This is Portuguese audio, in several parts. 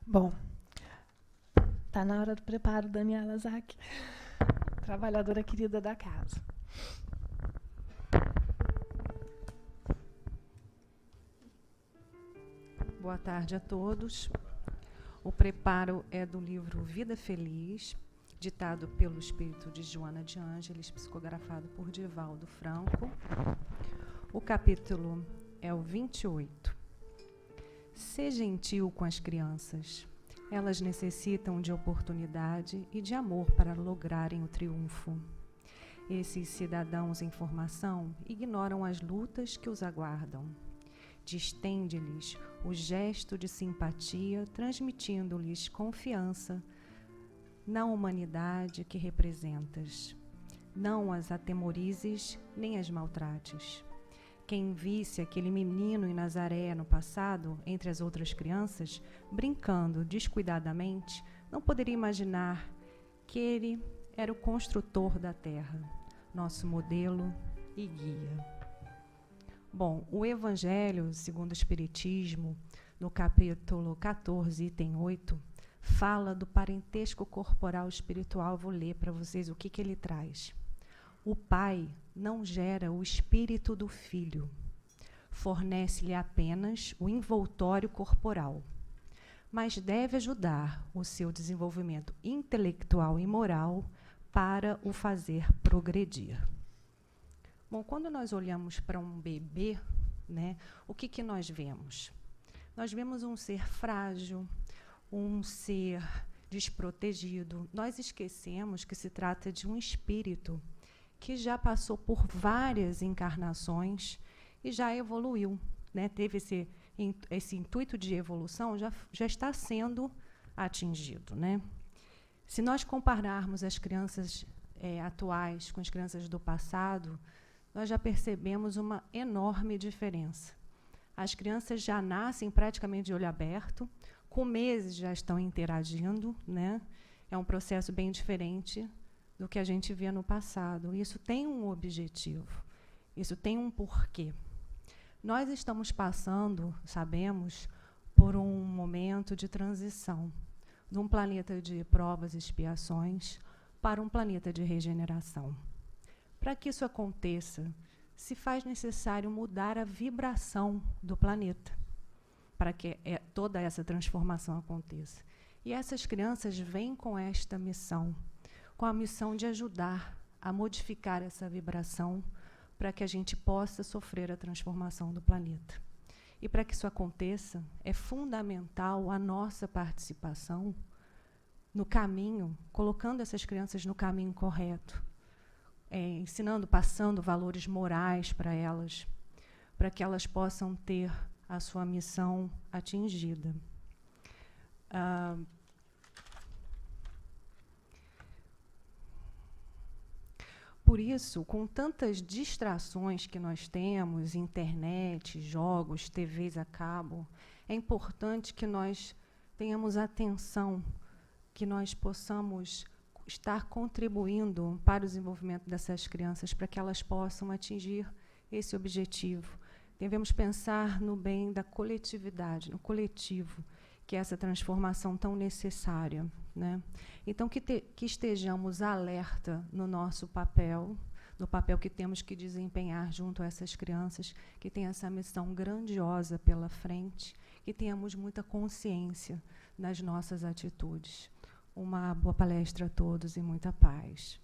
Bom, tá na hora do preparo, Daniela Zack, trabalhadora querida da casa. Boa tarde a todos. O preparo é do livro Vida Feliz, ditado pelo espírito de Joana de Ângeles, psicografado por Divaldo Franco. O capítulo é o 28. Sê gentil com as crianças. Elas necessitam de oportunidade e de amor para lograrem o triunfo. Esses cidadãos em formação ignoram as lutas que os aguardam. Distende-lhes o gesto de simpatia, transmitindo-lhes confiança na humanidade que representas. Não as atemorizes nem as maltrates. Quem visse aquele menino em Nazaré no passado, entre as outras crianças, brincando descuidadamente, não poderia imaginar que ele era o construtor da terra, nosso modelo e guia. Bom, o Evangelho, segundo o Espiritismo, no capítulo 14, item 8, fala do parentesco corporal espiritual. Vou ler para vocês o que ele traz. O pai não gera o espírito do filho, fornece-lhe apenas o envoltório corporal, mas deve ajudar o seu desenvolvimento intelectual e moral para o fazer progredir. Bom, quando nós olhamos para um bebê, né, o que nós vemos? Nós vemos um ser frágil, um ser desprotegido. Nós esquecemos que se trata de um espírito que já passou por várias encarnações e já evoluiu, né? Teve esse intuito de evolução, já está sendo atingido, né? Se nós compararmos as crianças atuais com as crianças do passado, nós já percebemos uma enorme diferença. As crianças já nascem praticamente de olho aberto, com meses já estão interagindo, né? É um processo bem diferente do que a gente via no passado. Isso tem um objetivo, isso tem um porquê. Nós estamos passando, sabemos, por um momento de transição, de um planeta de provas e expiações para um planeta de regeneração. Para que isso aconteça, se faz necessário mudar a vibração do planeta, para que toda essa transformação aconteça. E essas crianças vêm com esta missão, com a missão de ajudar a modificar essa vibração para que a gente possa sofrer a transformação do planeta. E para que isso aconteça, é fundamental a nossa participação no caminho, colocando essas crianças no caminho correto, ensinando, passando valores morais para elas, para que elas possam ter a sua missão atingida. Por isso, com tantas distrações que nós temos, internet, jogos, TVs a cabo, é importante que nós tenhamos atenção, que nós possamos estar contribuindo para o desenvolvimento dessas crianças, para que elas possam atingir esse objetivo. Devemos pensar no bem da coletividade, no coletivo, que é essa transformação tão necessária, né? Então, que estejamos alerta no nosso papel, no papel que temos que desempenhar junto a essas crianças, que têm essa missão grandiosa pela frente, que tenhamos muita consciência nas nossas atitudes. Uma boa palestra a todos e muita paz.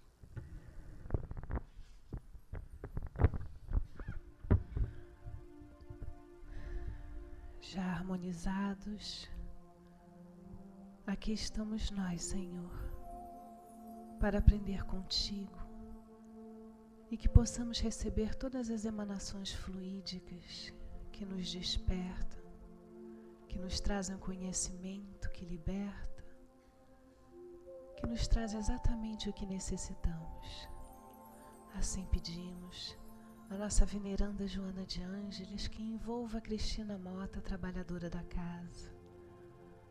Já harmonizados, aqui estamos nós, Senhor, para aprender contigo e que possamos receber todas as emanações fluídicas que nos despertam, que nos trazem conhecimento, que liberta, que nos traz exatamente o que necessitamos. Assim pedimos a nossa veneranda Joana de Ângeles que envolva a Cristina Mota, trabalhadora da casa,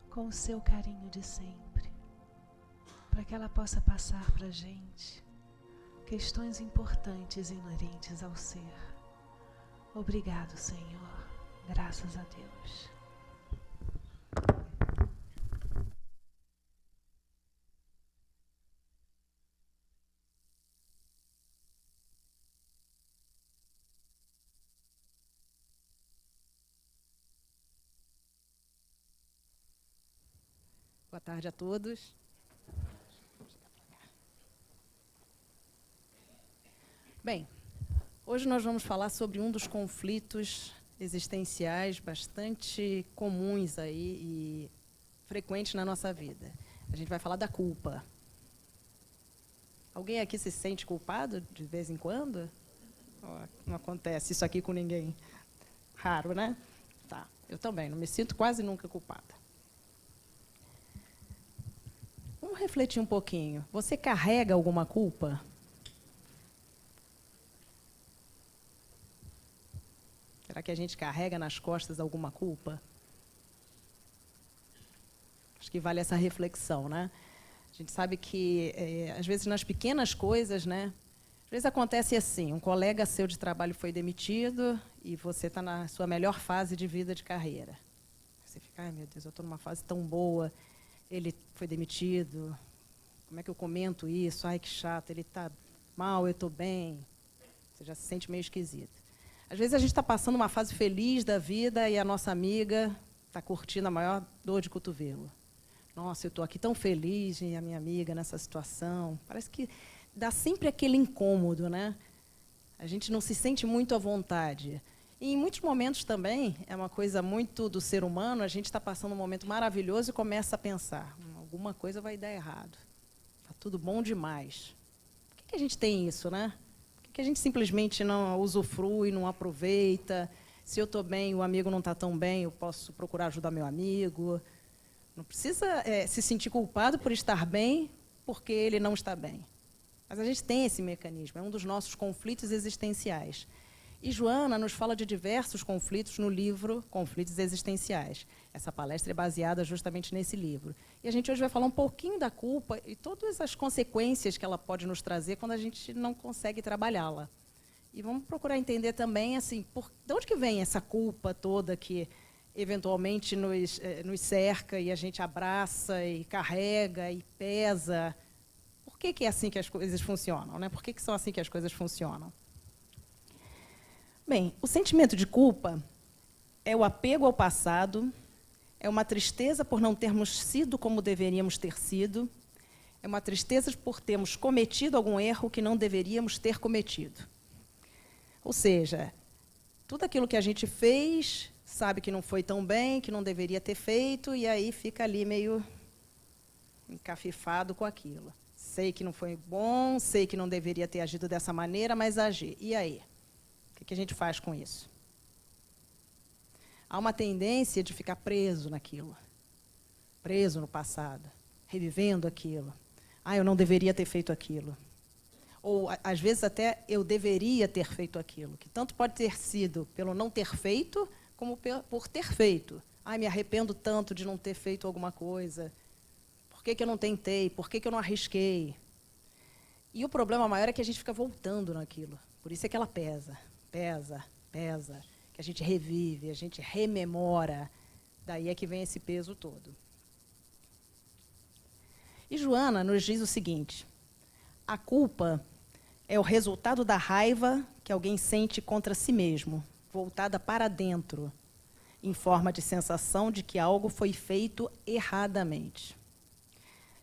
com o seu carinho de sempre, para que ela possa passar para a gente questões importantes inerentes ao ser. Obrigado, Senhor. Graças a Deus. Boa tarde a todos. Bem, hoje nós vamos falar sobre um dos conflitos existenciais bastante comuns aí e frequentes na nossa vida. A gente vai falar da culpa. Alguém aqui se sente culpado de vez em quando? Não acontece isso aqui com ninguém. Raro, né? Tá. Eu também, não me sinto quase nunca culpada. Vamos refletir um pouquinho. Você carrega alguma culpa? Será que a gente carrega nas costas alguma culpa? Acho que vale essa reflexão, né? A gente sabe que, às vezes, nas pequenas coisas, né? Às vezes acontece assim, um colega seu de trabalho foi demitido e você está na sua melhor fase de vida de carreira. Você fica, ai, meu Deus, eu estou numa fase tão boa, ele foi demitido, como é que eu comento isso? Ai, que chato, ele está mal, eu estou bem. Você já se sente meio esquisito. Às vezes a gente está passando uma fase feliz da vida e a nossa amiga está curtindo a maior dor de cotovelo. Nossa, eu estou aqui tão feliz e a minha amiga nessa situação. Parece que dá sempre aquele incômodo, né? A gente não se sente muito à vontade. E, em muitos momentos também, é uma coisa muito do ser humano, a gente está passando um momento maravilhoso e começa a pensar, alguma coisa vai dar errado. Está tudo bom demais. Por que a gente tem isso, né? Por que a gente simplesmente não usufrui, não aproveita? Se eu estou bem e o amigo não está tão bem, eu posso procurar ajudar meu amigo. Não precisa se sentir culpado por estar bem, porque ele não está bem. Mas a gente tem esse mecanismo, é um dos nossos conflitos existenciais. E Joana nos fala de diversos conflitos no livro Conflitos Existenciais. Essa palestra é baseada justamente nesse livro. E a gente hoje vai falar um pouquinho da culpa e todas as consequências que ela pode nos trazer quando a gente não consegue trabalhá-la. E vamos procurar entender também, assim, de onde que vem essa culpa toda que eventualmente nos cerca e a gente abraça e carrega e pesa. Por que é assim que as coisas funcionam, né? Por que são assim que as coisas funcionam? Bem, o sentimento de culpa é o apego ao passado, é uma tristeza por não termos sido como deveríamos ter sido, é uma tristeza por termos cometido algum erro que não deveríamos ter cometido. Ou seja, tudo aquilo que a gente fez, sabe que não foi tão bem, que não deveria ter feito, e aí fica ali meio encafifado com aquilo. Sei que não foi bom, sei que não deveria ter agido dessa maneira, mas agi. E aí? O que a gente faz com isso? Há uma tendência de ficar preso naquilo, preso no passado, revivendo aquilo. Ah, eu não deveria ter feito aquilo. Ou, às vezes, até eu deveria ter feito aquilo, que tanto pode ter sido pelo não ter feito, como por ter feito. Ah, me arrependo tanto de não ter feito alguma coisa. Por que eu não tentei? Por que eu não arrisquei? E o problema maior é que a gente fica voltando naquilo. Por isso é que ela pesa, pesa, pesa. Que a gente revive, a gente rememora. Daí é que vem esse peso todo. E Joana nos diz o seguinte: a culpa é o resultado da raiva que alguém sente contra si mesmo, voltada para dentro, em forma de sensação de que algo foi feito erradamente.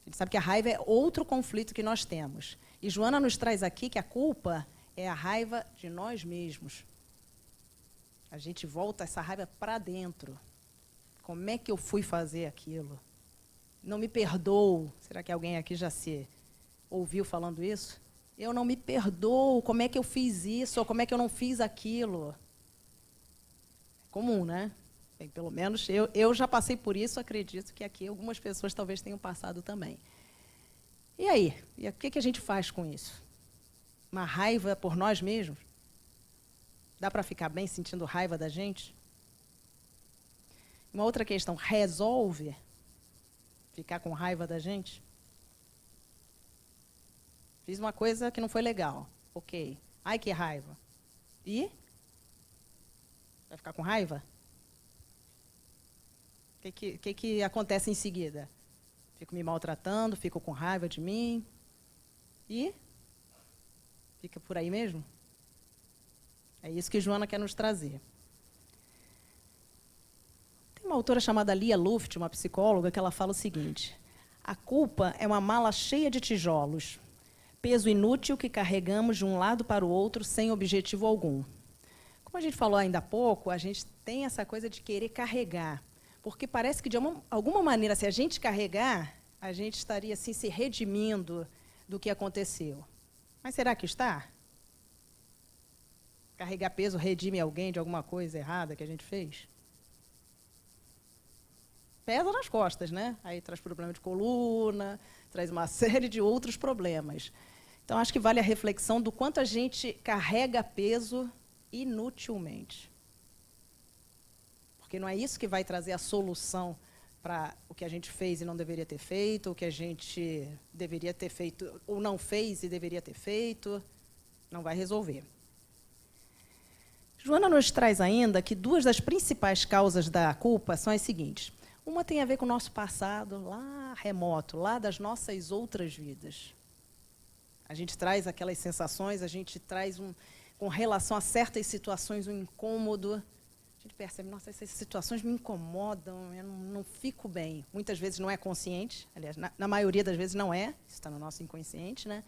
A gente sabe que a raiva é outro conflito que nós temos. E Joana nos traz aqui que a culpa é a raiva de nós mesmos. A gente volta essa raiva para dentro. Como é que eu fui fazer aquilo? Não me perdoo. Será que alguém aqui já se ouviu falando isso? Eu não me perdoo. Como é que eu fiz isso? Ou como é que eu não fiz aquilo? É comum, né? Bem, pelo menos eu já passei por isso, acredito que aqui algumas pessoas talvez tenham passado também. E aí? E o que a gente faz com isso? Uma raiva por nós mesmos? Dá para ficar bem sentindo raiva da gente? Uma outra questão, resolve ficar com raiva da gente? Fiz uma coisa que não foi legal. Ok. Ai, que raiva. E? Vai ficar com raiva? O que acontece em seguida? Fico me maltratando, fico com raiva de mim. E? Fica por aí mesmo? É isso que Joana quer nos trazer. Tem Uma autora chamada Lia Luft, uma psicóloga, que ela fala o seguinte: a culpa é uma mala cheia de tijolos, peso inútil que carregamos de um lado para o outro sem objetivo algum. Como a gente falou ainda há pouco, a gente tem essa coisa de querer carregar, porque parece que, de alguma maneira, se a gente carregar, a gente estaria assim, se redimindo do que aconteceu. Mas será que está? Carregar peso redime alguém de alguma coisa errada que a gente fez? Pesa nas costas, né? Aí traz problema de coluna, traz uma série de outros problemas. Então, acho que vale a reflexão do quanto a gente carrega peso inutilmente. Porque não é isso que vai trazer a solução para o que a gente fez e não deveria ter feito, o que a gente deveria ter feito ou não fez e deveria ter feito. Não vai resolver. Joana nos traz ainda que duas das principais causas da culpa são as seguintes. Uma tem a ver com o nosso passado, lá remoto, lá das nossas outras vidas. A gente traz aquelas sensações, a gente traz, com relação a certas situações, um incômodo. A gente percebe, nossa, essas situações me incomodam, eu não fico bem. Muitas vezes não é consciente, aliás, na maioria das vezes não é, isso está no nosso inconsciente, né?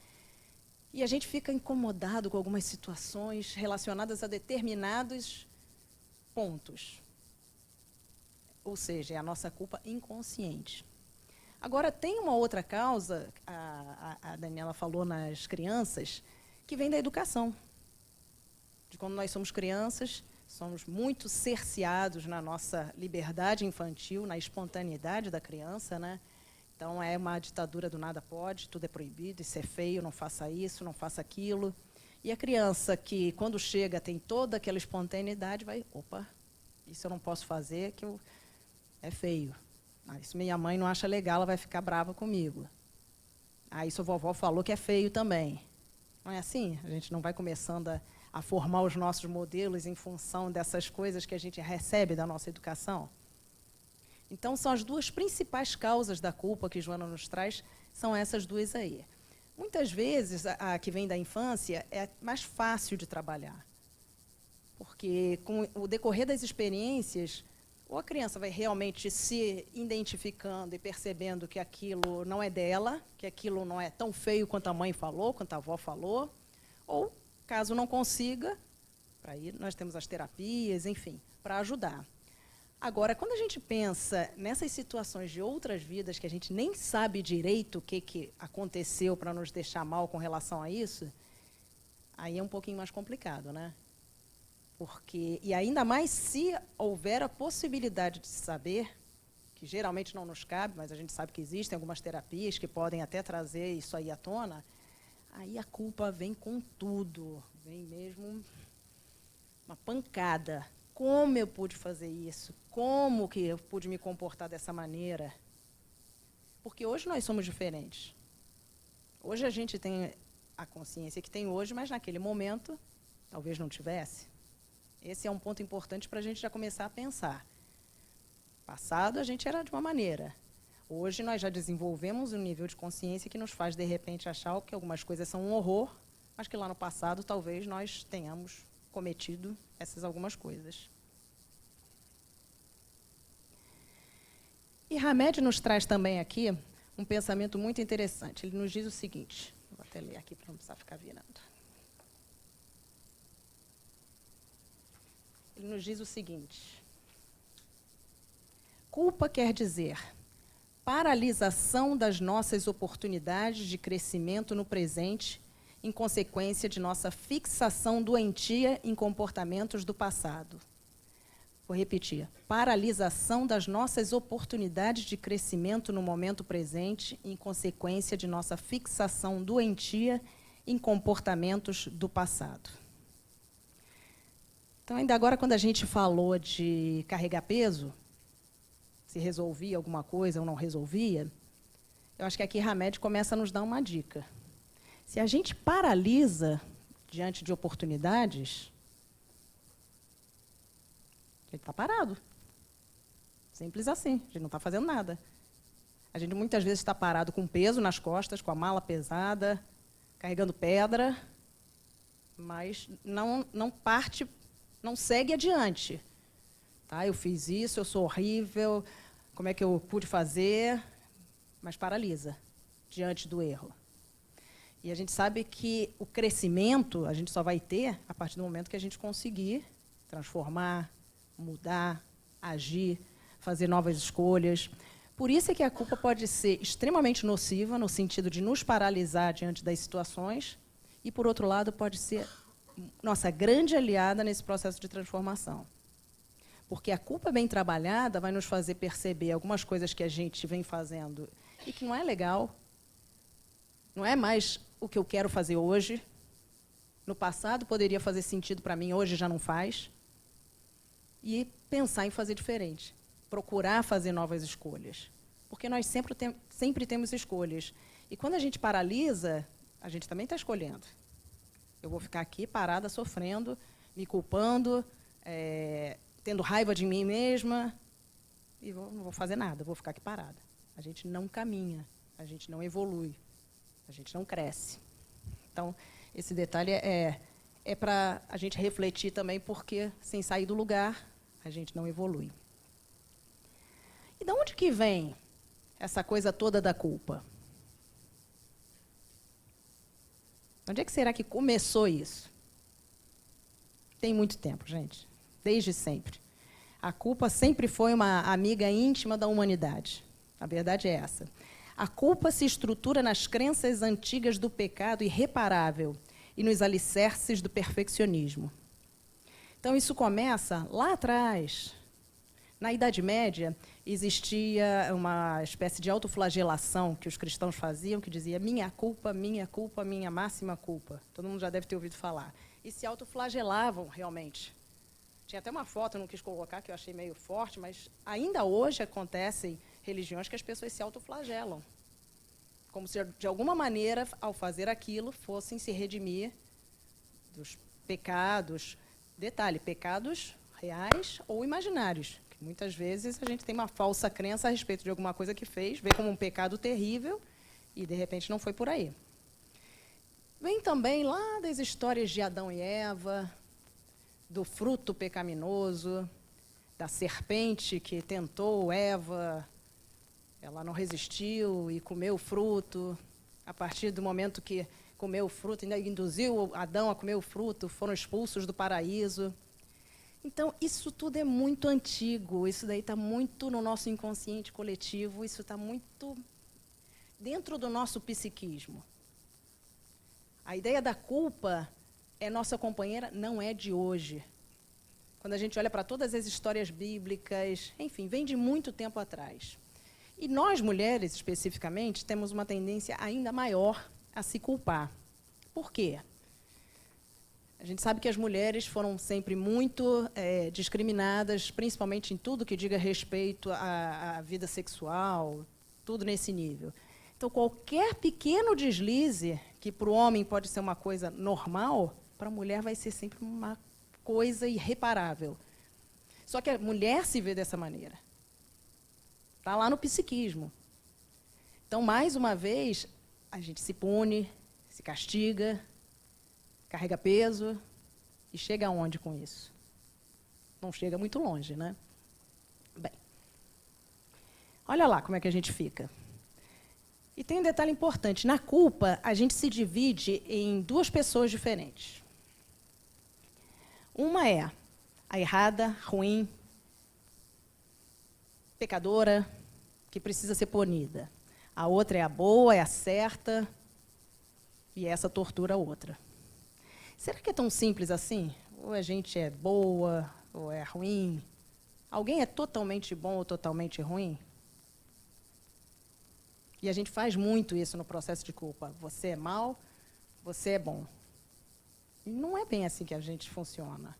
E a gente fica incomodado com algumas situações relacionadas a determinados pontos. Ou seja, é a nossa culpa inconsciente. Agora, tem uma outra causa, a Daniela falou nas crianças, que vem da educação. De quando nós somos crianças, somos muito cerceados na nossa liberdade infantil, na espontaneidade da criança, né? Então, é uma ditadura do nada pode, tudo é proibido, isso é feio, não faça isso, não faça aquilo. E a criança que, quando chega, tem toda aquela espontaneidade, vai, opa, isso eu não posso fazer, que é feio. Isso minha mãe não acha legal, ela vai ficar brava comigo. Isso a vovó falou que é feio também. Não é assim? A gente não vai começando a formar os nossos modelos em função dessas coisas que a gente recebe da nossa educação? Então, são as duas principais causas da culpa que Joana nos traz, são essas duas aí. Muitas vezes, a que vem da infância é mais fácil de trabalhar. Porque, com o decorrer das experiências, ou a criança vai realmente se identificando e percebendo que aquilo não é dela, que aquilo não é tão feio quanto a mãe falou, quanto a avó falou, ou, caso não consiga, para ir, nós temos as terapias, enfim, para ajudar. Agora, quando a gente pensa nessas situações de outras vidas que a gente nem sabe direito o que aconteceu para nos deixar mal com relação a isso, aí é um pouquinho mais complicado, né? Porque, e ainda mais se houver a possibilidade de saber, que geralmente não nos cabe, mas a gente sabe que existem algumas terapias que podem até trazer isso aí à tona, aí a culpa vem com tudo, vem mesmo uma pancada. Como eu pude fazer isso? Como que eu pude me comportar dessa maneira? Porque hoje nós somos diferentes. Hoje a gente tem a consciência que tem hoje, mas naquele momento talvez não tivesse. Esse é um ponto importante para a gente já começar a pensar. Passado a gente era de uma maneira. Hoje nós já desenvolvemos um nível de consciência que nos faz, de repente, achar que algumas coisas são um horror, mas que lá no passado talvez nós tenhamos cometido essas algumas coisas. E Hamed nos traz também aqui um pensamento muito interessante. Ele nos diz o seguinte, vou até ler aqui para não precisar ficar virando. Ele nos diz o seguinte: culpa quer dizer paralisação das nossas oportunidades de crescimento no presente em consequência de nossa fixação doentia em comportamentos do passado. Vou repetir. Paralisação das nossas oportunidades de crescimento no momento presente em consequência de nossa fixação doentia em comportamentos do passado. Então, ainda agora, quando a gente falou de carregar peso, se resolvia alguma coisa ou não resolvia, eu acho que aqui Hamed começa a nos dar uma dica. Se a gente paralisa diante de oportunidades, a gente está parado. Simples assim, a gente não está fazendo nada. A gente muitas vezes está parado com peso nas costas, com a mala pesada, carregando pedra, mas não parte, não segue adiante. Tá? Eu fiz isso, eu sou horrível, como é que eu pude fazer? Mas paralisa diante do erro. E a gente sabe que o crescimento a gente só vai ter a partir do momento que a gente conseguir transformar, mudar, agir, fazer novas escolhas. Por isso é que a culpa pode ser extremamente nociva, no sentido de nos paralisar diante das situações, e, por outro lado, pode ser nossa grande aliada nesse processo de transformação. Porque a culpa bem trabalhada vai nos fazer perceber algumas coisas que a gente vem fazendo e que não é legal, não é mais o que eu quero fazer hoje. No passado poderia fazer sentido para mim, hoje já não faz. E pensar em fazer diferente, procurar fazer novas escolhas. Porque nós sempre temos escolhas. E quando a gente paralisa, a gente também está escolhendo. Eu vou ficar aqui parada, sofrendo, me culpando, tendo raiva de mim mesma, e não vou fazer nada, vou ficar aqui parada. A gente não caminha, a gente não evolui, a gente não cresce. Então, esse detalhe é para a gente refletir também, porque, sem sair do lugar, a gente não evolui. E de onde que vem essa coisa toda da culpa? Onde é que será que começou isso? Tem muito tempo, gente. Desde sempre. A culpa sempre foi uma amiga íntima da humanidade. A verdade é essa. A culpa se estrutura nas crenças antigas do pecado irreparável e nos alicerces do perfeccionismo. Então, isso começa lá atrás. Na Idade Média, existia uma espécie de autoflagelação que os cristãos faziam, que dizia minha culpa, minha máxima culpa. Todo mundo já deve ter ouvido falar. E se autoflagelavam, realmente. Tinha até uma foto, eu não quis colocar, que eu achei meio forte, mas ainda hoje acontecem religiões que as pessoas se autoflagelam. Como se, de alguma maneira, ao fazer aquilo, fossem se redimir dos pecados. Detalhe, pecados reais ou imaginários. Que muitas vezes a gente tem uma falsa crença a respeito de alguma coisa que fez, vê como um pecado terrível e, de repente, não foi por aí. Vem também lá das histórias de Adão e Eva, do fruto pecaminoso, da serpente que tentou Eva, ela não resistiu e comeu o fruto. A partir do momento que comeu o fruto, ainda induziu Adão a comer o fruto, foram expulsos do paraíso. Então, isso tudo é muito antigo, isso daí está muito no nosso inconsciente coletivo, isso está muito dentro do nosso psiquismo. A ideia da culpa é nossa companheira, não é de hoje. Quando a gente olha para todas as histórias bíblicas, enfim, vem de muito tempo atrás. E nós, mulheres, especificamente, temos uma tendência ainda maior a se culpar. Por quê? A gente sabe que as mulheres foram sempre muito discriminadas, principalmente em tudo que diga respeito à vida sexual, tudo nesse nível. Então, qualquer pequeno deslize, que para o homem pode ser uma coisa normal, para a mulher vai ser sempre uma coisa irreparável. Só que a mulher se vê dessa maneira. Está lá no psiquismo. Então, mais uma vez, a gente se pune, se castiga, carrega peso e chega aonde com isso? Não chega muito longe, né? Bem, olha lá como é que a gente fica. E tem um detalhe importante. Na culpa, a gente se divide em duas pessoas diferentes. Uma é a errada, ruim, pecadora, que precisa ser punida. A outra é a boa, é a certa, e essa tortura a outra. Será que é tão simples assim? Ou a gente é boa, ou é ruim? Alguém é totalmente bom ou totalmente ruim? E a gente faz muito isso no processo de culpa. Você é mal, você é bom. E não é bem assim que a gente funciona.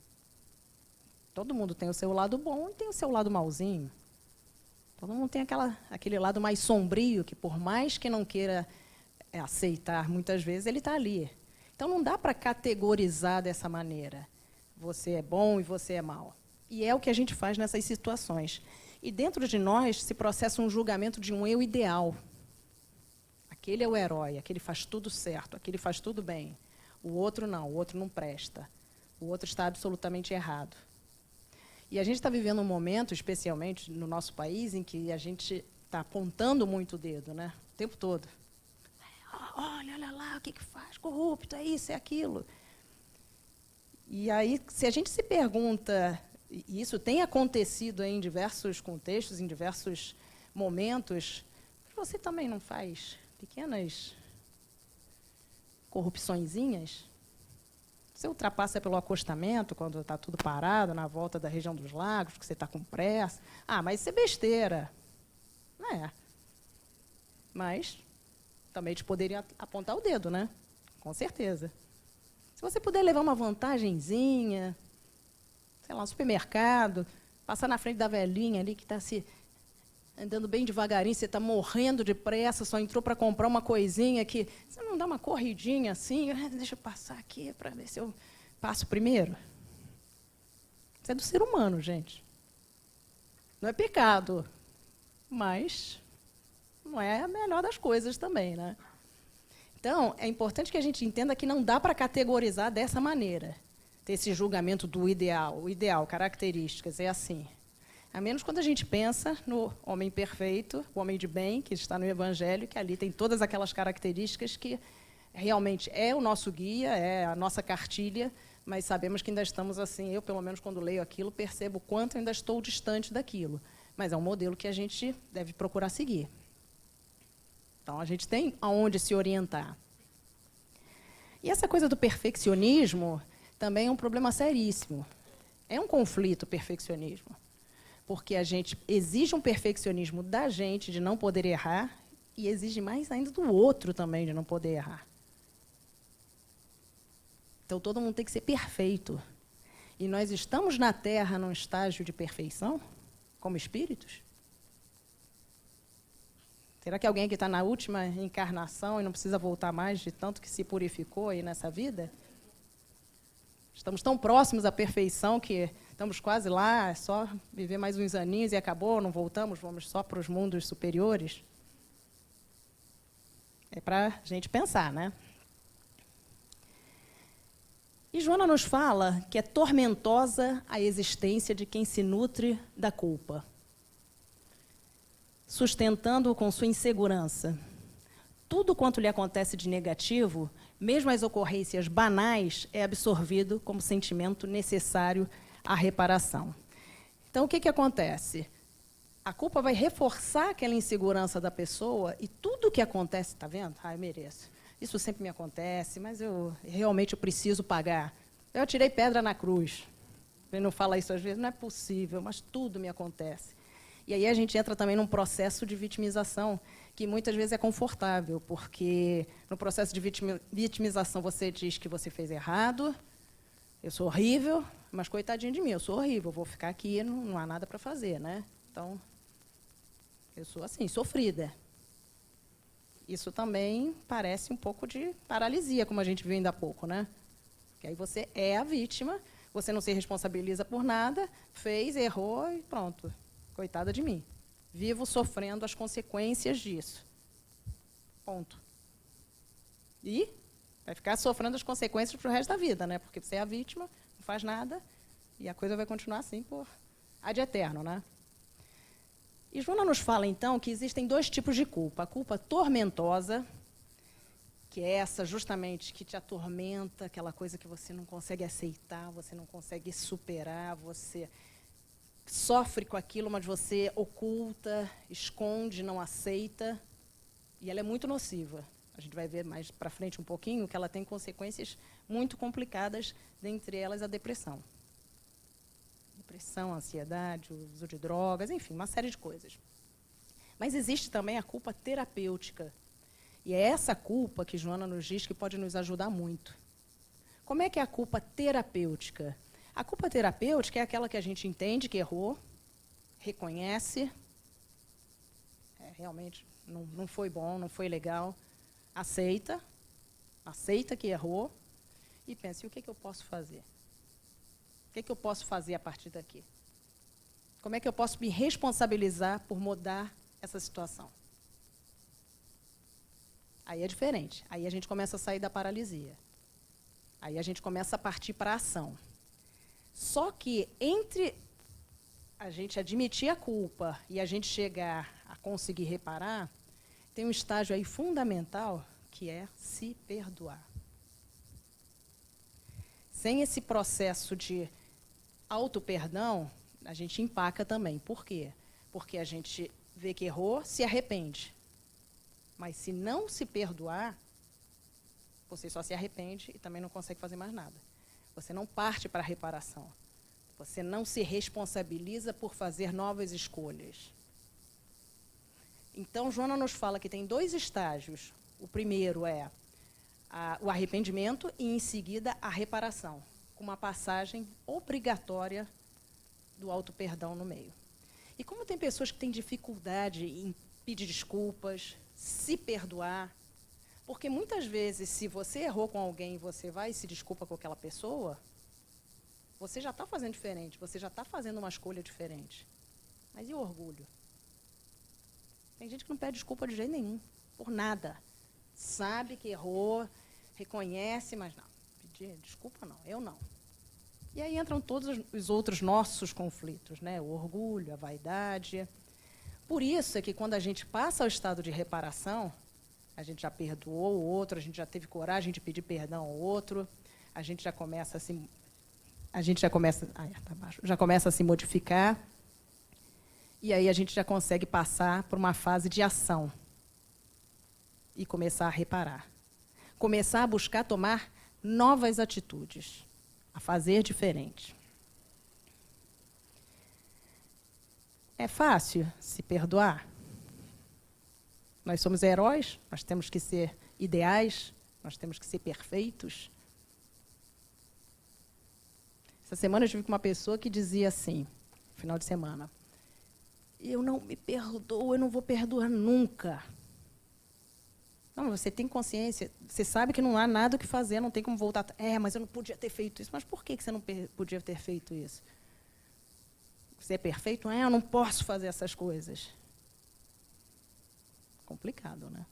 Todo mundo tem o seu lado bom e tem o seu lado malzinho. Todo mundo tem aquele lado mais sombrio, que por mais que não queira aceitar, muitas vezes, ele está ali. Então, não dá para categorizar dessa maneira. Você é bom e você é mal. E é o que a gente faz nessas situações. E dentro de nós se processa um julgamento de um eu ideal. Aquele é o herói, aquele faz tudo certo, aquele faz tudo bem. O outro não presta. O outro está absolutamente errado. E a gente está vivendo um momento, especialmente no nosso país, em que a gente está apontando muito o dedo, né? O tempo todo. Olha lá, o que faz? Corrupto, é isso, é aquilo. E aí, se a gente se pergunta, e isso tem acontecido em diversos contextos, em diversos momentos, você também não faz pequenas corrupçõezinhas? Você ultrapassa pelo acostamento, quando está tudo parado, na volta da região dos lagos, porque você está com pressa. Ah, mas isso é besteira. É. Mas também te poderia apontar o dedo, né? Com certeza. Se você puder levar uma vantagenzinha, sei lá, no supermercado, passar na frente da velhinha ali que está se andando bem devagarinho, você está morrendo de pressa, só entrou para comprar uma coisinha que você não dá uma corridinha assim, deixa eu passar aqui para ver se eu passo primeiro. Isso é do ser humano, gente. Não é pecado, mas não é a melhor das coisas também, né? Então, é importante que a gente entenda que não dá para categorizar dessa maneira, ter esse julgamento do ideal. O ideal, características, é assim. A menos quando a gente pensa no homem perfeito, o homem de bem, que está no Evangelho, que ali tem todas aquelas características que realmente é o nosso guia, é a nossa cartilha, mas sabemos que ainda estamos assim, eu, pelo menos, quando leio aquilo, percebo o quanto eu ainda estou distante daquilo. Mas é um modelo que a gente deve procurar seguir. Então, a gente tem aonde se orientar. E essa coisa do perfeccionismo também é um problema seríssimo. É um conflito o perfeccionismo. Porque a gente exige um perfeccionismo da gente de não poder errar e exige mais ainda do outro também de não poder errar. Então, todo mundo tem que ser perfeito. E nós estamos na Terra num estágio de perfeição, como espíritos? Será que alguém que está na última encarnação e não precisa voltar mais de tanto que se purificou aí nessa vida? Estamos tão próximos à perfeição que estamos quase lá, é só viver mais uns aninhos e acabou, não voltamos, vamos só para os mundos superiores? É para a gente pensar, né? E Joana nos fala que é tormentosa a existência de quem se nutre da culpa, sustentando-o com sua insegurança. Tudo quanto lhe acontece de negativo, mesmo as ocorrências banais, é absorvido como sentimento necessário à reparação. Então, o que acontece? A culpa vai reforçar aquela insegurança da pessoa e tudo o que acontece, está vendo? Ah, eu mereço. Isso sempre me acontece, mas eu realmente preciso pagar. Eu tirei pedra na cruz. Ele não fala isso às vezes, não é possível, mas tudo me acontece. E aí a gente entra também num processo de vitimização, que muitas vezes é confortável, porque no processo de vitimização você diz que você fez errado, eu sou horrível, mas coitadinho de mim, eu sou horrível, vou ficar aqui, não há nada para fazer, né? Então, eu sou assim, sofrida. Isso também parece um pouco de paralisia, como a gente viu ainda há pouco, né? Porque aí você é a vítima, você não se responsabiliza por nada, fez, errou e pronto. Coitada de mim. Vivo sofrendo as consequências disso. Ponto. E vai ficar sofrendo as consequências para o resto da vida, né? Porque você é a vítima, não faz nada, e a coisa vai continuar assim por ad eterno, né? E Joana nos fala, então, que existem dois tipos de culpa. A culpa tormentosa, que é essa justamente que te atormenta, aquela coisa que você não consegue aceitar, você não consegue superar, você sofre com aquilo, mas você oculta, esconde, não aceita, e ela é muito nociva. A gente vai ver mais para frente um pouquinho que ela tem consequências muito complicadas, dentre elas a depressão. Depressão, ansiedade, o uso de drogas, enfim, uma série de coisas. Mas existe também a culpa terapêutica. E é essa culpa que Joana nos diz que pode nos ajudar muito. Como é que é a culpa terapêutica? A culpa terapêutica é aquela que a gente entende que errou, reconhece, realmente não foi bom, não foi legal, aceita que errou e pensa, e o que eu posso fazer? O que eu posso fazer a partir daqui? Como é que eu posso me responsabilizar por mudar essa situação? Aí é diferente. Aí a gente começa a sair da paralisia. Aí a gente começa a partir para a ação. Só que entre a gente admitir a culpa e a gente chegar a conseguir reparar, tem um estágio aí fundamental, que é se perdoar. Sem esse processo de auto-perdão, a gente empaca também. Por quê? Porque a gente vê que errou, se arrepende. Mas se não se perdoar, você só se arrepende e também não consegue fazer mais nada. Você não parte para a reparação. Você não se responsabiliza por fazer novas escolhas. Então, Joana nos fala que tem 2 estágios. O primeiro é o arrependimento e, em seguida, a reparação, com uma passagem obrigatória do auto-perdão no meio. E como tem pessoas que têm dificuldade em pedir desculpas, se perdoar, porque muitas vezes, se você errou com alguém e você vai e se desculpa com aquela pessoa, você já está fazendo diferente, você já está fazendo uma escolha diferente. Mas e o orgulho? Tem gente que não pede desculpa de jeito nenhum, por nada. Sabe que errou, reconhece, mas não. Pedir desculpa não, eu não. E aí entram todos os outros nossos conflitos, né? O orgulho, a vaidade. Por isso é que quando a gente passa ao estado de reparação, a gente já perdoou o outro, a gente já teve coragem de pedir perdão ao outro, a gente já começa a se modificar, e aí a gente já consegue passar por uma fase de ação e começar a reparar. Começar a buscar tomar novas atitudes, a fazer diferente. É fácil se perdoar? Nós somos heróis, nós temos que ser ideais, nós temos que ser perfeitos. Essa semana eu estive com uma pessoa que dizia assim, final de semana, eu não me perdoo, eu não vou perdoar nunca. Não, você tem consciência, você sabe que não há nada o que fazer, não tem como voltar. Mas eu não podia ter feito isso. Mas por que você não podia ter feito isso? Você é perfeito? Eu não posso fazer essas coisas. Complicado, né?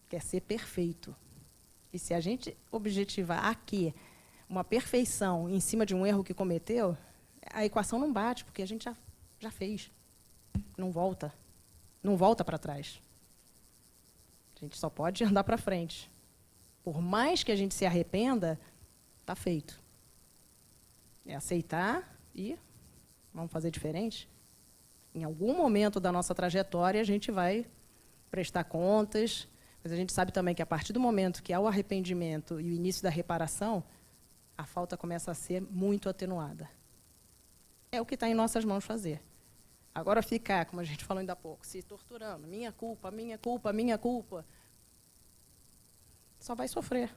Quer ser perfeito. E se a gente objetivar aqui uma perfeição em cima de um erro que cometeu, a equação não bate, porque a gente já fez. Não volta. Não volta para trás. A gente só pode andar para frente. Por mais que a gente se arrependa, está feito. É aceitar e vamos fazer diferente. Em algum momento da nossa trajetória, a gente vai prestar contas, mas a gente sabe também que, a partir do momento que há o arrependimento e o início da reparação, a falta começa a ser muito atenuada. É o que está em nossas mãos fazer. Agora, ficar, como a gente falou ainda há pouco, se torturando, minha culpa, minha culpa, minha culpa, só vai sofrer.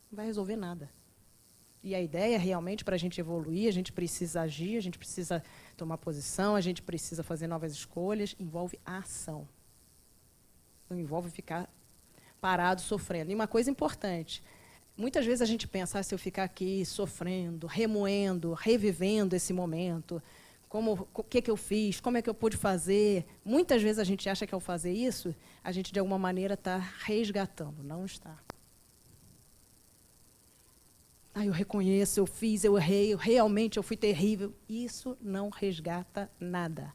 Não vai resolver nada. E a ideia, realmente, para a gente evoluir, a gente precisa agir, a gente precisa tomar posição, a gente precisa fazer novas escolhas, envolve a ação. Não envolve ficar parado, sofrendo. E uma coisa importante, muitas vezes a gente pensa, se eu ficar aqui sofrendo, remoendo, revivendo esse momento, o que eu fiz, como é que eu pude fazer. Muitas vezes a gente acha que ao fazer isso, a gente de alguma maneira está resgatando. Não está. Eu reconheço, eu fiz, eu errei, realmente eu fui terrível. Isso não resgata nada.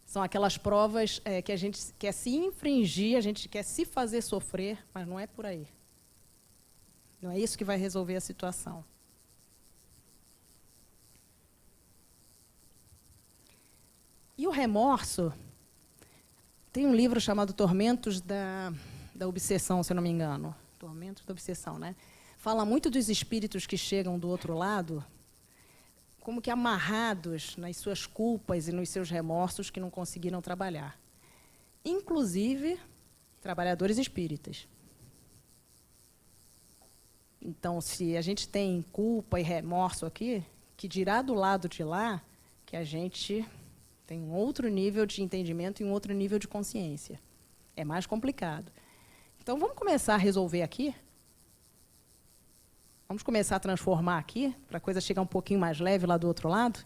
São aquelas provas que a gente quer se infringir, a gente quer se fazer sofrer, mas não é por aí. Não é isso que vai resolver a situação. E o remorso, tem um livro chamado Tormentos da Obsessão, se eu não me engano. Tormentos da Obsessão, né? Fala muito dos espíritos que chegam do outro lado, como que amarrados nas suas culpas e nos seus remorsos que não conseguiram trabalhar. Inclusive, trabalhadores espíritas. Então, se a gente tem culpa e remorso aqui, que dirá do lado de lá que a gente tem um outro nível de entendimento e um outro nível de consciência. É mais complicado. Então, vamos começar a resolver aqui? Vamos começar a transformar aqui, para a coisa chegar um pouquinho mais leve lá do outro lado?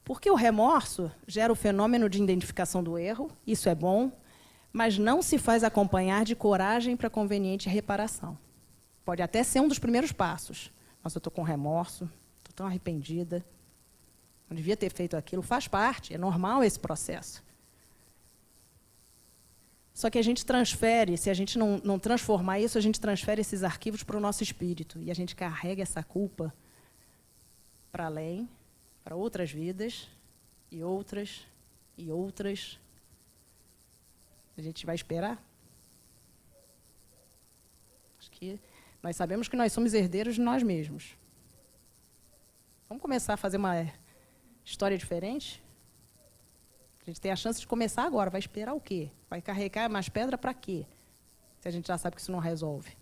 Porque o remorso gera o fenômeno de identificação do erro, isso é bom, mas não se faz acompanhar de coragem para conveniente reparação. Pode até ser um dos primeiros passos, Nossa, eu estou com remorso, estou tão arrependida, não devia ter feito aquilo. Faz parte, é normal esse processo. Só que a gente transfere, se a gente não transformar isso, a gente transfere esses arquivos para o nosso espírito. E a gente carrega essa culpa para além, para outras vidas, e outras, e outras. A gente vai esperar? Acho que nós sabemos que nós somos herdeiros de nós mesmos. Vamos começar a fazer uma história diferente? A gente tem a chance de começar agora. Vai esperar o quê? Vai carregar mais pedra para quê? Se a gente já sabe que isso não resolve.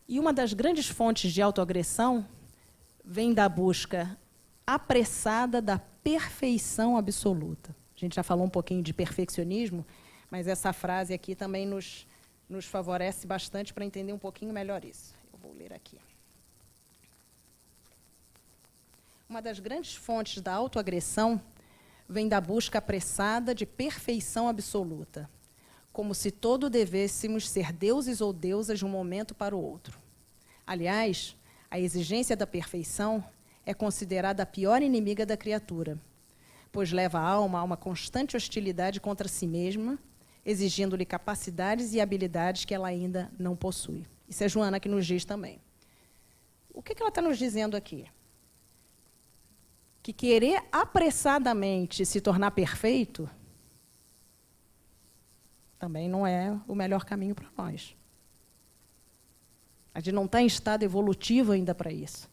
E uma das grandes fontes de autoagressão vem da busca apressada da perfeição absoluta. A gente já falou um pouquinho de perfeccionismo, mas essa frase aqui também nos favorece bastante para entender um pouquinho melhor isso. Eu vou ler aqui. Uma das grandes fontes da autoagressão vem da busca apressada de perfeição absoluta, como se todos devêssemos ser deuses ou deusas de um momento para o outro. Aliás, a exigência da perfeição é considerada a pior inimiga da criatura, pois leva a alma a uma constante hostilidade contra si mesma, exigindo-lhe capacidades e habilidades que ela ainda não possui. Isso é Joana que nos diz também. O que ela está nos dizendo aqui? Que querer apressadamente se tornar perfeito também não é o melhor caminho para nós. A gente não está em estado evolutivo ainda para isso.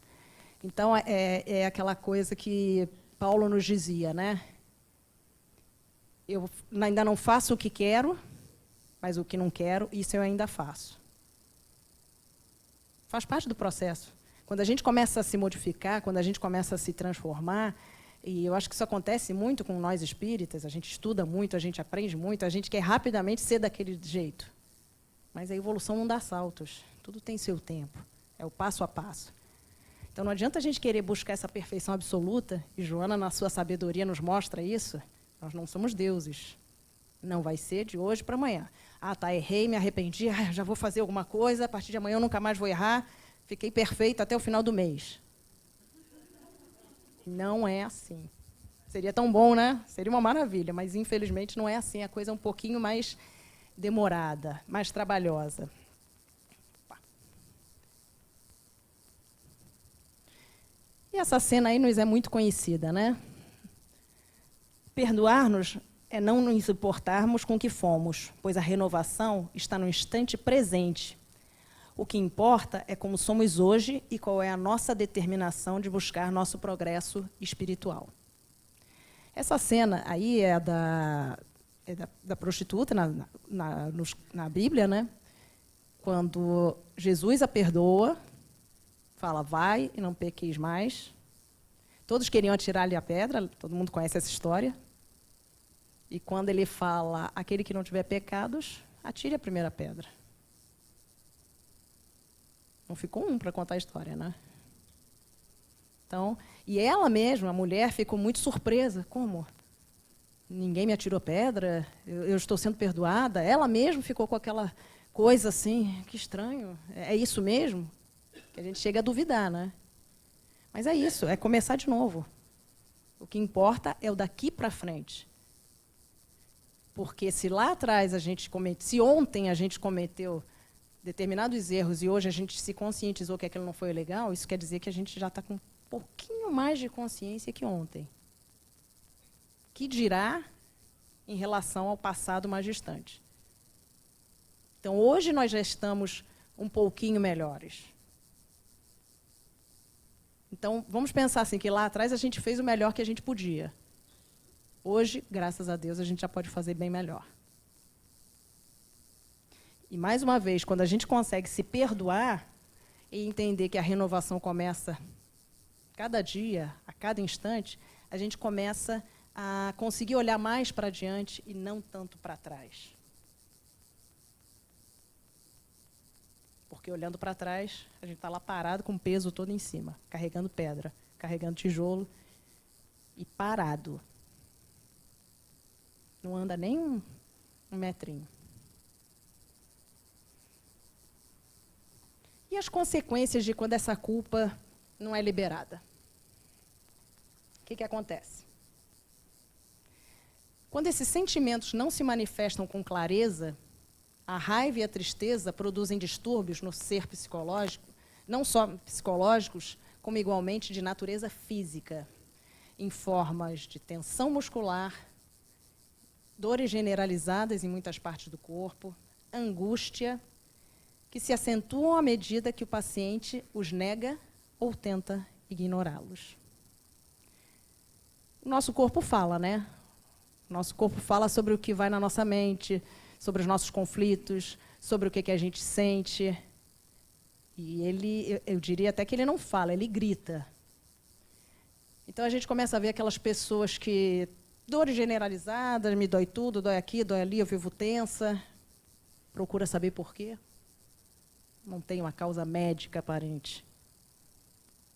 Então, é aquela coisa que Paulo nos dizia, né? Eu ainda não faço o que quero, mas o que não quero, isso eu ainda faço. Faz parte do processo. Quando a gente começa a se modificar, quando a gente começa a se transformar, e eu acho que isso acontece muito com nós espíritas, a gente estuda muito, a gente aprende muito, a gente quer rapidamente ser daquele jeito. Mas a evolução não dá saltos, tudo tem seu tempo, é o passo a passo. Então não adianta a gente querer buscar essa perfeição absoluta, e Joana, na sua sabedoria, nos mostra isso, nós não somos deuses. Não vai ser de hoje para amanhã. Ah, tá, errei, me arrependi, já vou fazer alguma coisa, a partir de amanhã eu nunca mais vou errar, fiquei perfeita até o final do mês. Não é assim. Seria tão bom, né? Seria uma maravilha, mas infelizmente não é assim. A coisa é um pouquinho mais demorada, mais trabalhosa. E essa cena aí nos é muito conhecida, né? Perdoar-nos é não nos importarmos com o que fomos, pois a renovação está no instante presente. O que importa é como somos hoje e qual é a nossa determinação de buscar nosso progresso espiritual. Essa cena aí é da prostituta na Bíblia, né? Quando Jesus a perdoa, fala, vai e não pequeis mais. Todos queriam atirar-lhe a pedra, todo mundo conhece essa história. E quando ele fala, aquele que não tiver pecados, atire a primeira pedra. Não ficou um para contar a história, né? Então, e ela mesma, a mulher, ficou muito surpresa. Como? Ninguém me atirou pedra, eu estou sendo perdoada. Ela mesma ficou com aquela coisa assim, que estranho. É isso mesmo? Que a gente chega a duvidar, né? Mas é isso, é começar de novo. O que importa é o daqui para frente. Porque se lá atrás se ontem a gente cometeu determinados erros e hoje a gente se conscientizou que aquilo não foi legal, isso quer dizer que a gente já está com um pouquinho mais de consciência que ontem. Que dirá em relação ao passado mais distante. Então, hoje nós já estamos um pouquinho melhores. Então, vamos pensar assim, que lá atrás a gente fez o melhor que a gente podia. Hoje, graças a Deus, a gente já pode fazer bem melhor. E, mais uma vez, quando a gente consegue se perdoar e entender que a renovação começa cada dia, a cada instante, a gente começa a conseguir olhar mais para diante e não tanto para trás. Porque, olhando para trás, a gente está lá parado com o peso todo em cima, carregando pedra, carregando tijolo e parado. Não anda nem um metrinho. E as consequências de quando essa culpa não é liberada? O que acontece? Quando esses sentimentos não se manifestam com clareza, a raiva e a tristeza produzem distúrbios no ser psicológico, não só psicológicos, como igualmente de natureza física, em formas de tensão muscular, dores generalizadas em muitas partes do corpo, angústia, que se acentuam à medida que o paciente os nega ou tenta ignorá-los. O nosso corpo fala, né? O nosso corpo fala sobre o que vai na nossa mente, sobre os nossos conflitos, sobre o que a gente sente. E ele, eu diria até que ele não fala, ele grita. Então a gente começa a ver aquelas pessoas que, dores generalizadas, me dói tudo, dói aqui, dói ali, eu vivo tensa. Procura saber por quê. Não tem uma causa médica aparente.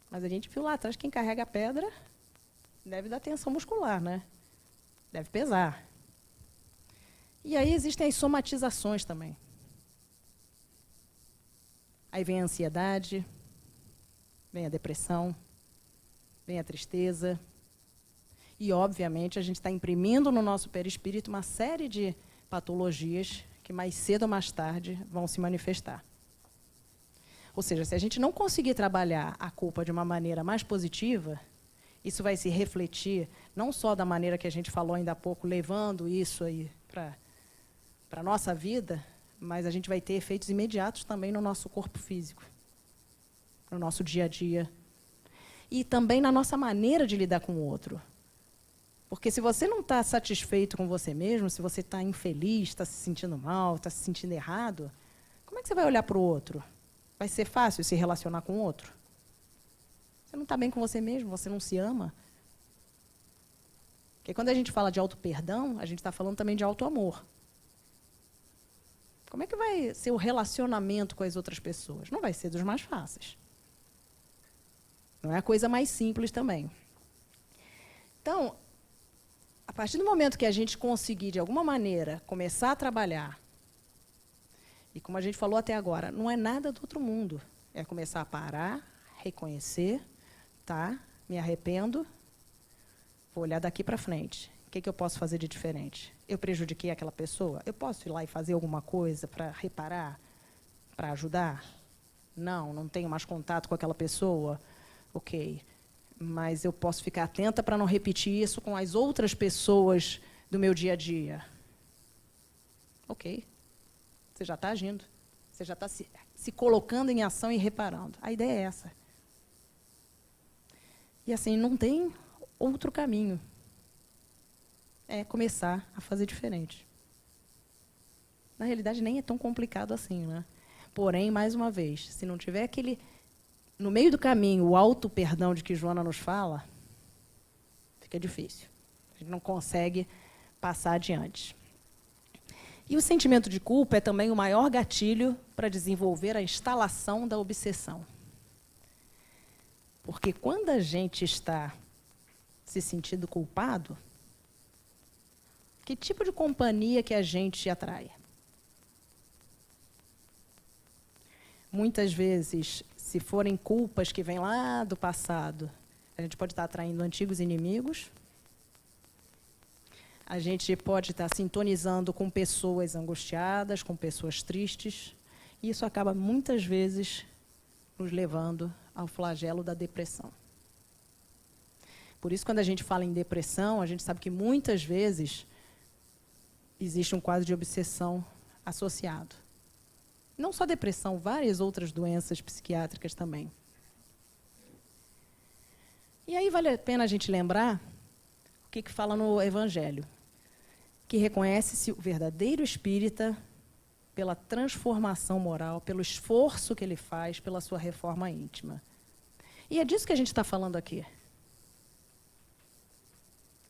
Mas a gente viu lá atrás, quem carrega a pedra deve dar tensão muscular, né? Deve pesar. E aí existem as somatizações também. Aí vem a ansiedade, vem a depressão, vem a tristeza. E, obviamente, a gente está imprimindo no nosso perispírito uma série de patologias que mais cedo ou mais tarde vão se manifestar. Ou seja, se a gente não conseguir trabalhar a culpa de uma maneira mais positiva, isso vai se refletir não só da maneira que a gente falou ainda há pouco, levando isso aí para a nossa vida, mas a gente vai ter efeitos imediatos também no nosso corpo físico, no nosso dia a dia. E também na nossa maneira de lidar com o outro. Porque se você não está satisfeito com você mesmo, se você está infeliz, está se sentindo mal, está se sentindo errado, como é que você vai olhar para o outro? Vai ser fácil se relacionar com o outro? Você não está bem com você mesmo, você não se ama. Porque quando a gente fala de auto-perdão, a gente está falando também de auto-amor. Como é que vai ser o relacionamento com as outras pessoas? Não vai ser dos mais fáceis. Não é a coisa mais simples também. Então, a partir do momento que a gente conseguir, de alguma maneira, começar a trabalhar, e como a gente falou até agora, não é nada do outro mundo. É começar a parar, reconhecer, tá, me arrependo, vou olhar daqui para frente. O que eu posso fazer de diferente? Eu prejudiquei aquela pessoa? Eu posso ir lá e fazer alguma coisa para reparar, para ajudar? Não, não tenho mais contato com aquela pessoa? Ok. Mas eu posso ficar atenta para não repetir isso com as outras pessoas do meu dia a dia. Ok. Você já está agindo. Você já está se colocando em ação e reparando. A ideia é essa. E assim, não tem outro caminho. É começar a fazer diferente. Na realidade, nem é tão complicado assim, né? Porém, mais uma vez, se não tiver aquele, no meio do caminho, o auto-perdão de que Joana nos fala, fica difícil. A gente não consegue passar adiante. E o sentimento de culpa é também o maior gatilho para desenvolver a instalação da obsessão. Porque quando a gente está se sentindo culpado, que tipo de companhia que a gente atrai? Muitas vezes, se forem culpas que vêm lá do passado, a gente pode estar atraindo antigos inimigos, a gente pode estar sintonizando com pessoas angustiadas, com pessoas tristes, e isso acaba, muitas vezes, nos levando ao flagelo da depressão. Por isso, quando a gente fala em depressão, a gente sabe que, muitas vezes, existe um quadro de obsessão associado. Não só depressão, várias outras doenças psiquiátricas também. E aí vale a pena a gente lembrar o que fala no Evangelho, que reconhece-se o verdadeiro espírita pela transformação moral, pelo esforço que ele faz, pela sua reforma íntima. E é disso que a gente está falando aqui.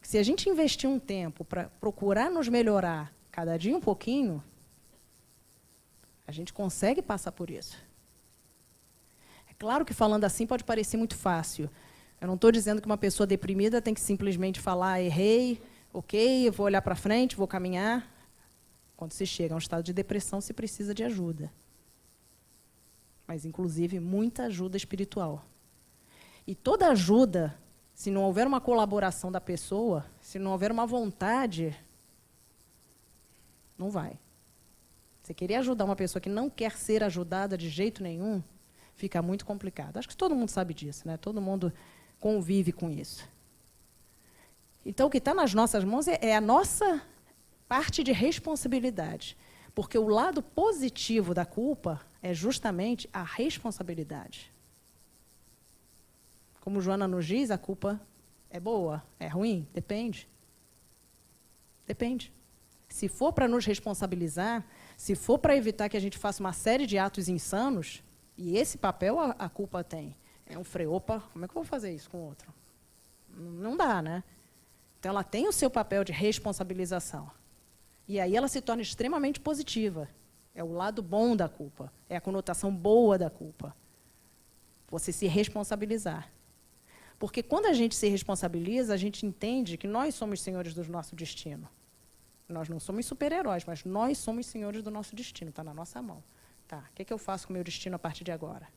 Se a gente investir um tempo para procurar nos melhorar cada dia um pouquinho, a gente consegue passar por isso. É claro que falando assim pode parecer muito fácil. Eu não estou dizendo que uma pessoa deprimida tem que simplesmente falar, errei, ok, eu vou olhar para frente, vou caminhar. Quando se chega a um estado de depressão, se precisa de ajuda. mas, inclusive, muita ajuda espiritual. E toda ajuda, se não houver uma colaboração da pessoa, se não houver uma vontade, não vai. Você querer ajudar uma pessoa que não quer ser ajudada de jeito nenhum, fica muito complicado. Acho que todo mundo sabe disso, né? Todo mundo convive com isso. Então, o que está nas nossas mãos é a nossa parte de responsabilidade. Porque o lado positivo da culpa é justamente a responsabilidade. Como Joana nos diz, a culpa é boa, é ruim? Depende. Depende. Se for para nos responsabilizar, se for para evitar que a gente faça uma série de atos insanos, e esse papel a culpa tem. É um freio. Opa, como é que eu vou fazer isso com o outro? Não dá, né? Então, ela tem o seu papel de responsabilização. E aí ela se torna extremamente positiva. É o lado bom da culpa. É a conotação boa da culpa. Você se responsabilizar. Porque quando a gente se responsabiliza, a gente entende que nós somos senhores do nosso destino. Nós não somos super-heróis, mas nós somos senhores do nosso destino. Está na nossa mão. Tá, o que eu faço com o meu destino a partir de agora?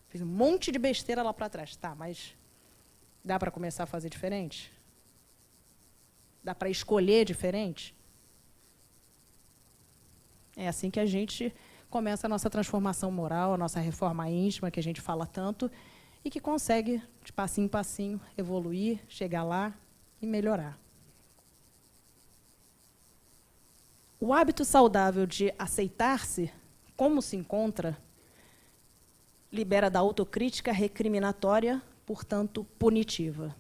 Fiz um monte de besteira lá para trás. Tá, mas dá para começar a fazer diferente? Dá para escolher diferente? É assim que a gente começa a nossa transformação moral, a nossa reforma íntima, que a gente fala tanto, e que consegue, de passinho em passinho, evoluir, chegar lá e melhorar. O hábito saudável de aceitar-se como se encontra libera da autocrítica recriminatória, portanto, punitiva.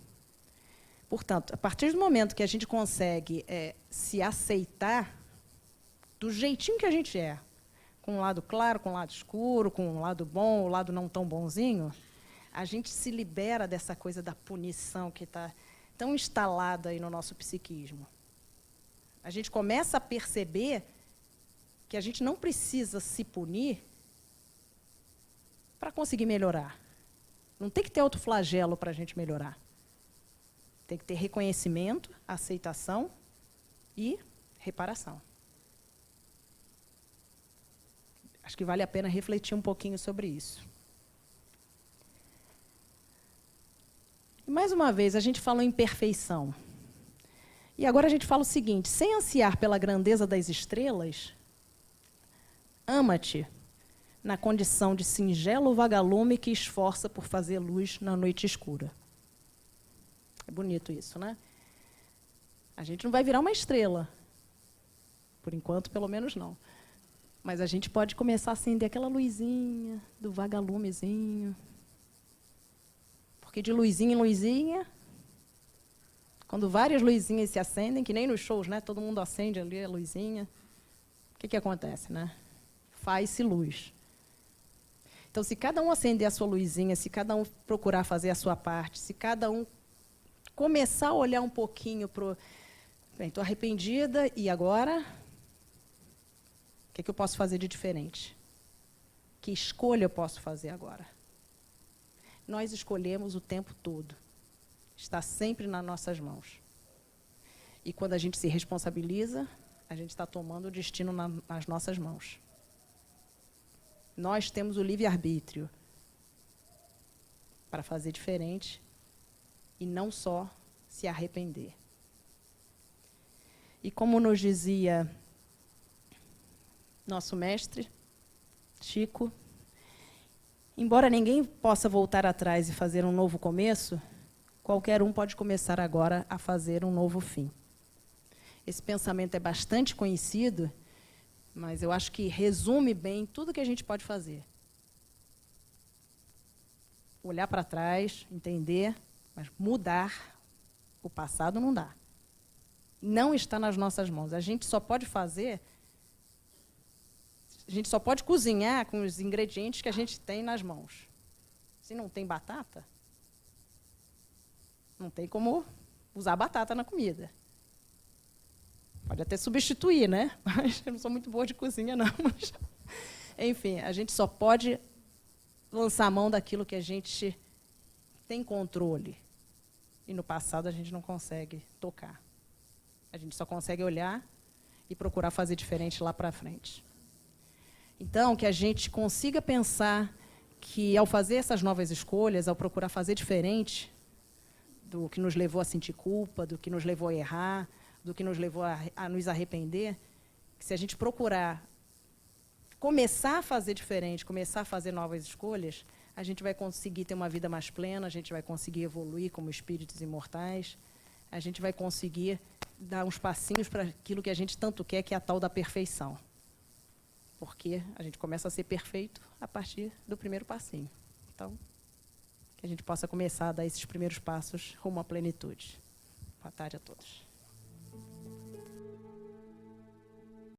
Portanto, a partir do momento que a gente consegue se aceitar do jeitinho que a gente é, com um lado claro, com um lado escuro, com um lado bom, um lado não tão bonzinho, a gente se libera dessa coisa da punição que está tão instalada aí no nosso psiquismo. A gente começa a perceber que a gente não precisa se punir para conseguir melhorar. Não tem que ter autoflagelo para a gente melhorar. Tem que ter reconhecimento, aceitação e reparação. Acho que vale a pena refletir um pouquinho sobre isso. E, mais uma vez, a gente falou em perfeição. E agora a gente fala o seguinte: sem ansiar pela grandeza das estrelas, ama-te na condição de singelo vagalume que esforça por fazer luz na noite escura. É bonito isso, né? A gente não vai virar uma estrela. Por enquanto, pelo menos não. Mas a gente pode começar a acender aquela luzinha do vagalumezinho. Porque de luzinha em luzinha, quando várias luzinhas se acendem, que nem nos shows, né? Todo mundo acende ali a luzinha. O que acontece, né? Faz-se luz. Então, se cada um acender a sua luzinha, se cada um procurar fazer a sua parte, se cada um começar a olhar um pouquinho para o... Bem, estou arrependida, e agora? O que eu posso fazer de diferente? Que escolha eu posso fazer agora? Nós escolhemos o tempo todo. Está sempre nas nossas mãos. E quando a gente se responsabiliza, a gente está tomando o destino nas nossas mãos. Nós temos o livre-arbítrio para fazer diferente e não só se arrepender. E como nos dizia nosso mestre, Chico, embora ninguém possa voltar atrás e fazer um novo começo, qualquer um pode começar agora a fazer um novo fim. Esse pensamento é bastante conhecido, mas eu acho que resume bem tudo que a gente pode fazer. Olhar para trás, entender, mas mudar o passado não dá. Não está nas nossas mãos. A gente só pode fazer, a gente só pode cozinhar com os ingredientes que a gente tem nas mãos. Se não tem batata, não tem como usar batata na comida. Pode até substituir, né? Mas eu não sou muito boa de cozinha, não. Mas, enfim, a gente só pode lançar a mão daquilo que a gente tem controle. E no passado a gente não consegue tocar. A gente só consegue olhar e procurar fazer diferente lá para frente. Então, que a gente consiga pensar que, ao fazer essas novas escolhas, ao procurar fazer diferente do que nos levou a sentir culpa, do que nos levou a errar, do que nos levou a nos arrepender, que se a gente procurar começar a fazer diferente, começar a fazer novas escolhas, a gente vai conseguir ter uma vida mais plena, a gente vai conseguir evoluir como espíritos imortais, a gente vai conseguir dar uns passinhos para aquilo que a gente tanto quer, que é a tal da perfeição. Porque a gente começa a ser perfeito a partir do primeiro passinho. Então, que a gente possa começar a dar esses primeiros passos rumo à plenitude. Boa tarde a todos.